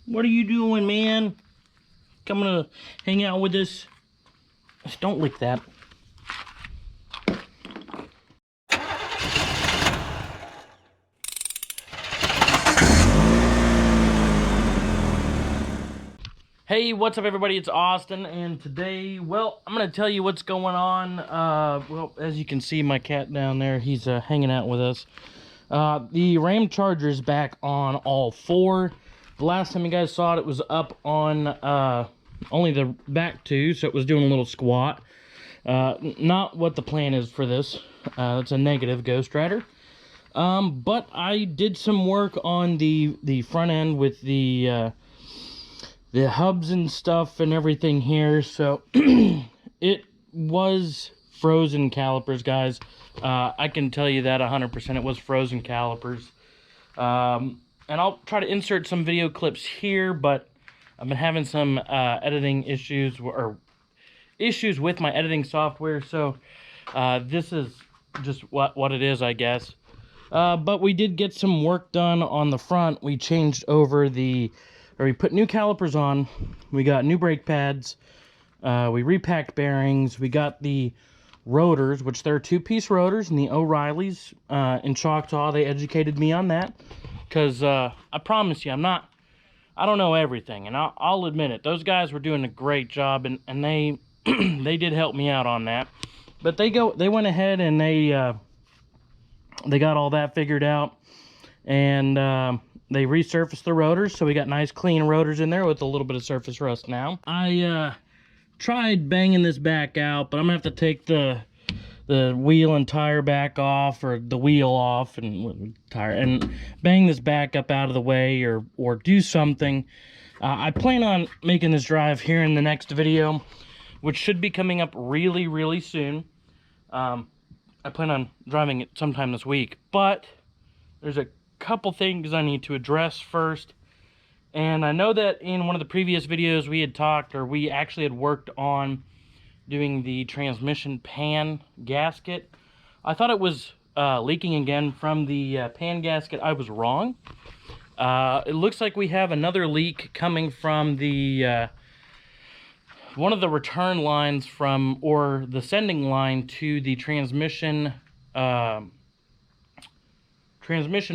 What are you doing, man? Coming to hang out with us? Just don't lick that. Hey, what's up everybody? It's Austin, and today, well, I'm going to tell you what's going on. Well, as you can see, my cat down there, he's hanging out with us. The RamCharger is back on all four. The last time you guys saw it, it was up on only the back two, so it was doing a little squat. Not what the plan is for this. It's a negative Ghost Rider. But I did some work on the front end with the hubs and stuff and everything here. So it was frozen calipers, guys. I can tell you that 100% it was frozen calipers. And I'll try to insert some video clips here, but I've been having some editing issues, or issues with my editing software, so this is just what it is, I guess. But we did get some work done on the front. We changed over we put new calipers on, we got new brake pads, we repacked bearings, we got the rotors, which they're two-piece rotors, and the O'Reillys in Choctaw. They educated me on that, because I promise you, I don't know everything, and I'll admit it. Those guys were doing a great job, and they they did help me out on that. But they went ahead and they got all that figured out, and they resurfaced the rotors, so we got nice clean rotors in there with a little bit of surface rust now. I tried banging this back out, but I'm gonna have to take the wheel and tire back off, or the wheel off and tire, and bang this back up out of the way, or do something. I plan on making this drive here in the next video, which should be coming up really soon. I plan on driving it sometime this week, but there's a couple things I need to address first. And I know that in one of the previous videos we had talked, or we actually had worked on doing the transmission pan gasket. I thought it was leaking again from the pan gasket. I was wrong. It looks like we have another leak coming from the one of the return lines from, or the sending line to the transmission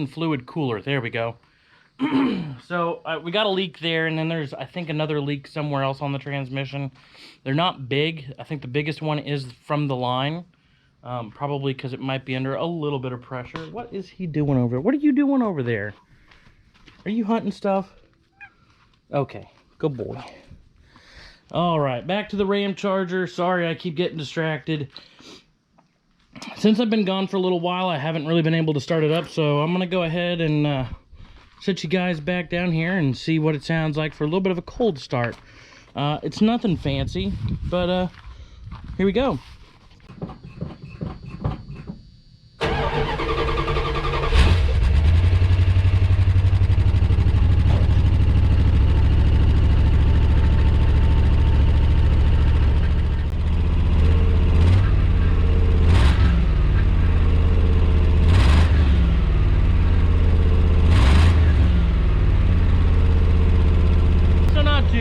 fluid cooler. There we go. So we got a leak there, and then there's, I think, another leak somewhere else on the transmission. They're not big. I think the biggest one is from the line, probably because it might be under a little bit of pressure. What is he doing over there? What are you doing over there? Are you hunting stuff? Okay, good boy. All right, back to the RamCharger. Sorry, I keep getting distracted. Since I've been gone for a little while, I haven't really been able to start it up, so I'm gonna go ahead and sit you guys back down here and see what it sounds like for a little bit of a cold start. It's nothing fancy, but here we go.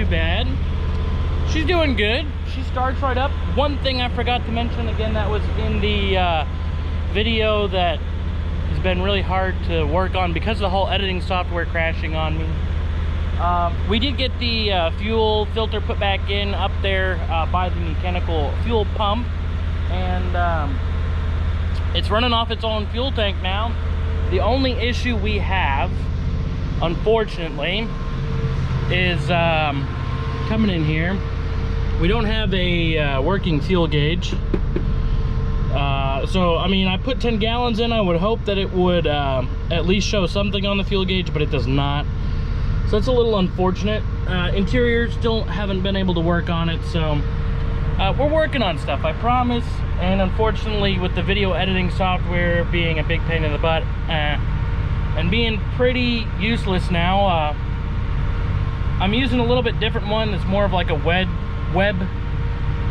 Bad. She's doing good. She starts right up. One thing I forgot to mention, again, that was in the video, that has been really hard to work on because of the whole editing software crashing on me. We did get the fuel filter put back in up there by the mechanical fuel pump, and it's running off its own fuel tank now. The only issue we have, unfortunately, is coming in here, we don't have a working fuel gauge. So I mean, I put 10 gallons in. I would hope that it would at least show something on the fuel gauge, but it does not. So it's a little unfortunate. Interior, still haven't been able to work on it, so we're working on stuff, I promise. And unfortunately, with the video editing software being a big pain in the butt and being pretty useless now, I'm using a little bit different one. It's more of like a web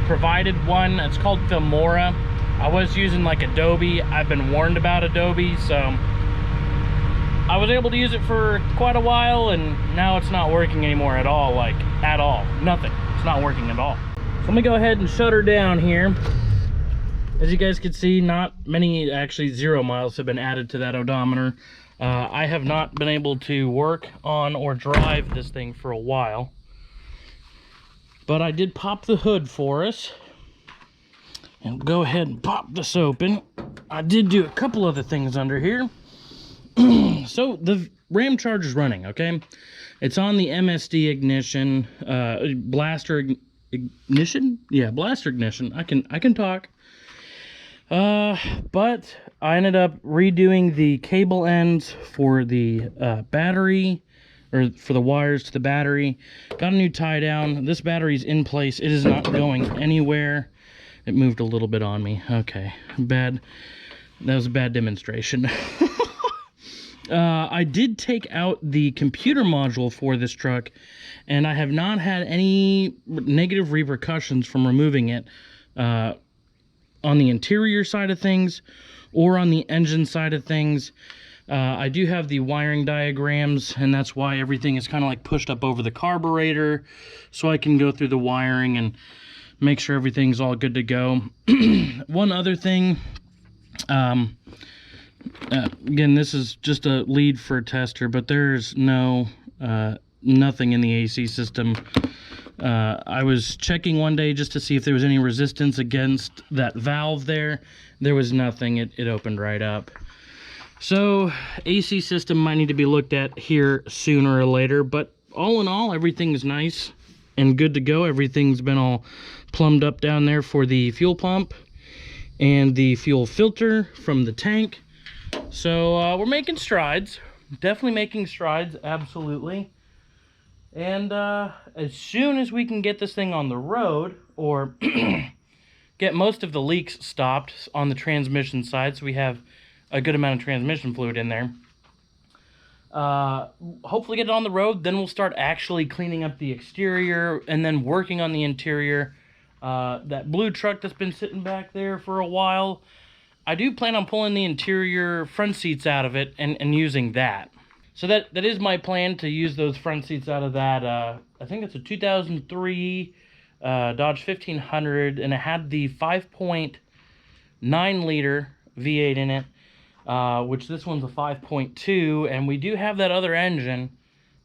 provided one. It's called Filmora. I was using like Adobe. I've been warned about Adobe, so I was able to use it for quite a while, and now it's not working anymore at all, like at all. Nothing. It's not working at all. So let me go ahead and shut her down here. As you guys can see, not many, actually 0 miles have been added to that odometer. I have not been able to work on or drive this thing for a while. But I did pop the hood for us. And go ahead and pop this open. I did do a couple other things under here. So the RamCharger is running, okay? It's on the MSD ignition, blaster ignition? Yeah, blaster ignition. I can talk. But I ended up redoing the cable ends for the battery, or for the wires to the battery. Got a new tie down. This battery's in place. It is not going anywhere. It moved a little bit on me. Okay, bad. That was a bad demonstration. I did take out the computer module for this truck, and I have not had any negative repercussions from removing it on the interior side of things or on the engine side of things. I do have the wiring diagrams, and that's why everything is kind of like pushed up over the carburetor, so I can go through the wiring and make sure everything's all good to go. One other thing, again, this is just a lead for a tester, but there's nothing in the AC system. I was checking one day just to see if there was any resistance against that valve there. There was nothing. It opened right up. So AC system might need to be looked at here sooner or later, but all in all, everything is nice and good to go. Everything's been all plumbed up down there for the fuel pump and the fuel filter from the tank. So we're making strides. Definitely making strides, absolutely. And as soon as we can get this thing on the road, or get most of the leaks stopped on the transmission side, so we have a good amount of transmission fluid in there, hopefully get it on the road, then we'll start actually cleaning up the exterior and then working on the interior. That blue truck that's been sitting back there for a while, I do plan on pulling the interior front seats out of it and using that. So that is my plan, to use those front seats out of that. I think it's a 2003 Dodge 1500, and it had the 5.9 liter V8 in it, which this one's a 5.2, and we do have that other engine,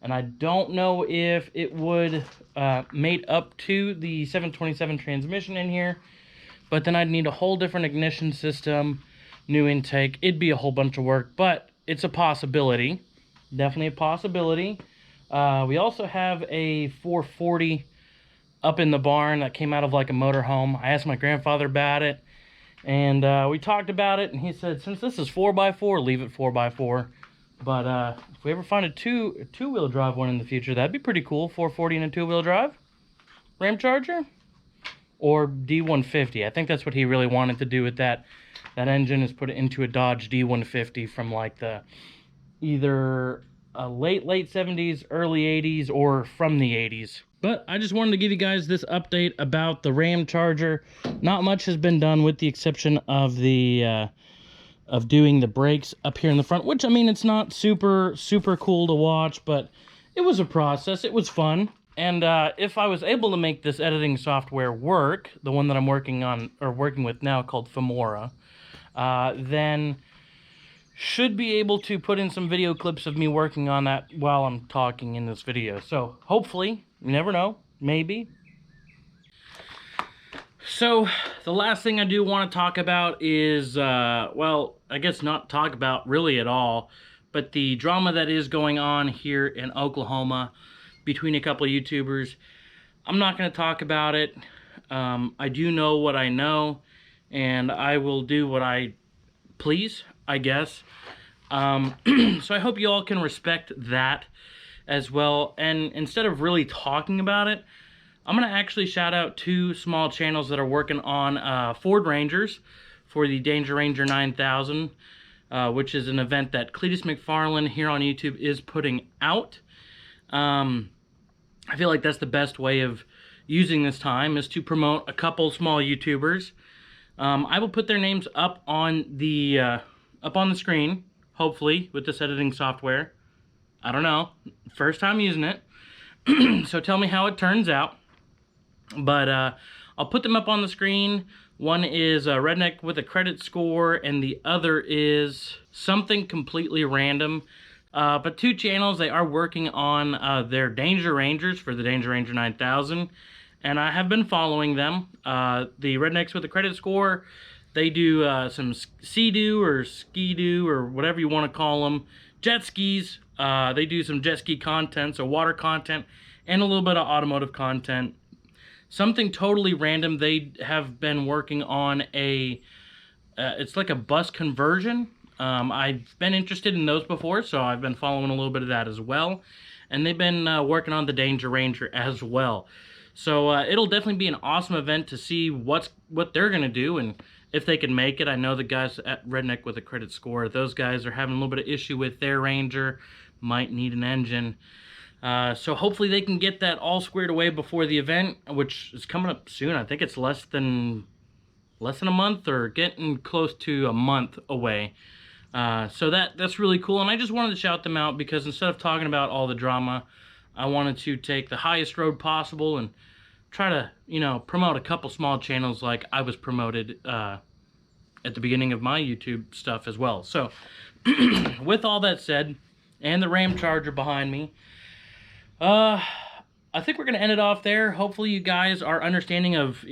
and I don't know if it would mate up to the 727 transmission in here, but then I'd need a whole different ignition system, new intake. It'd be a whole bunch of work, but it's a possibility. Definitely a possibility. We also have a 440 up in the barn that came out of like a motorhome. I asked my grandfather about it, and we talked about it, and he said, since this is 4x4, leave it 4x4. But if we ever find a two-wheel drive one in the future, that'd be pretty cool. 440 and a two-wheel drive RamCharger, or D150. I think that's what he really wanted to do with that engine, is put it into a Dodge D150 from like the either late 70s, early 80s, or from the 80s. But I just wanted to give you guys this update about the RamCharger. Not much has been done, with the exception of the of doing the brakes up here in the front, which, I mean, it's not super cool to watch, but it was a process. It was fun. And if I was able to make this editing software work, the one that I'm working on, or working with now, called Filmora, then should be able to put in some video clips of me working on that while I'm talking in this video. So hopefully, you never know, maybe. So the last thing I do want to talk about is, well, I guess not talk about really at all, but the drama that is going on here in Oklahoma between a couple of YouTubers. I'm not going to talk about it. I do know what I know, and I will do what I please, I guess. So I hope you all can respect that as well. And instead of really talking about it, I'm going to actually shout out two small channels that are working on Ford Rangers for the Danger Ranger 9000, which is an event that Cletus McFarlane here on YouTube is putting out. I feel like that's the best way of using this time, is to promote a couple small YouTubers. I will put their names up on the screen hopefully, with this editing software. I don't know. First time using it. So tell me how it turns out. But I'll put them up on the screen. One is Redneck with a Credit Score, and the other is something completely random. But two channels, they are working on their Danger Rangers for the Danger Ranger 9000. And I have been following them. The Rednecks with a Credit Score, they do some Sea-Doo or Ski-Doo or whatever you want to call them. Jet skis. They do some jet ski content, so water content, and a little bit of automotive content. Something totally random, they have been working on it's like a bus conversion. I've been interested in those before, so I've been following a little bit of that as well. And they've been working on the Danger Ranger as well. So it'll definitely be an awesome event to see what they're going to do and if they can make it. I know the guys at Redneck with a Credit Score, those guys are having a little bit of issue with their Ranger, might need an engine. So hopefully they can get that all squared away before the event, which is coming up soon. I think it's less than a month or getting close to a month away. So that's really cool. And I just wanted to shout them out because instead of talking about all the drama, I wanted to take the highest road possible and try to, promote a couple small channels like I was promoted at the beginning of my YouTube stuff as well. So with all that said, and the RamCharger behind me, I think we're going to end it off there. Hopefully you guys are understanding of,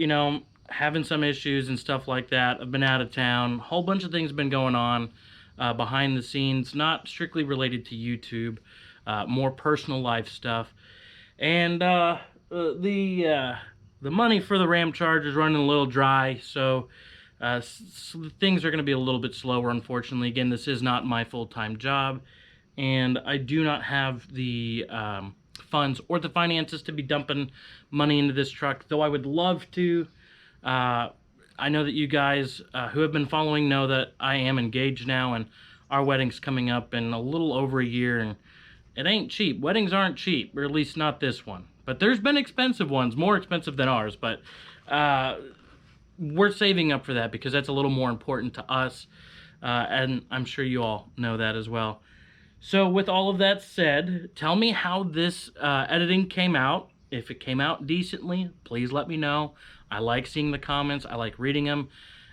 having some issues and stuff like that. I've been out of town. A whole bunch of things have been going on behind the scenes, not strictly related to YouTube, more personal life stuff. And the money for the RamCharger is running a little dry, so things are going to be a little bit slower, unfortunately. Again, this is not my full-time job, and I do not have the funds or the finances to be dumping money into this truck, though I would love to. I know that you guys who have been following know that I am engaged now, and our wedding's coming up in a little over a year, and it ain't cheap. Weddings aren't cheap, or at least not this one. But there's been expensive ones, more expensive than ours, but we're saving up for that because that's a little more important to us, and I'm sure you all know that as well. So with all of that said, tell me how this editing came out. If it came out decently, please let me know. I like seeing the comments. I like reading them.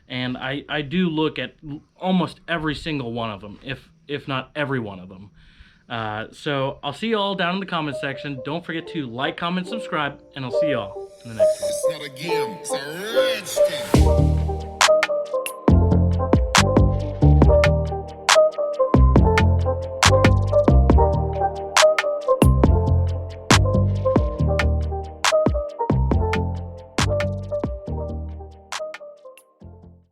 And I do look at almost every single one of them, if not every one of them. So I'll see you all down in the comment section. Don't forget to like, comment, subscribe, and I'll see you all in the next one. It's not a game, it's a rich thing.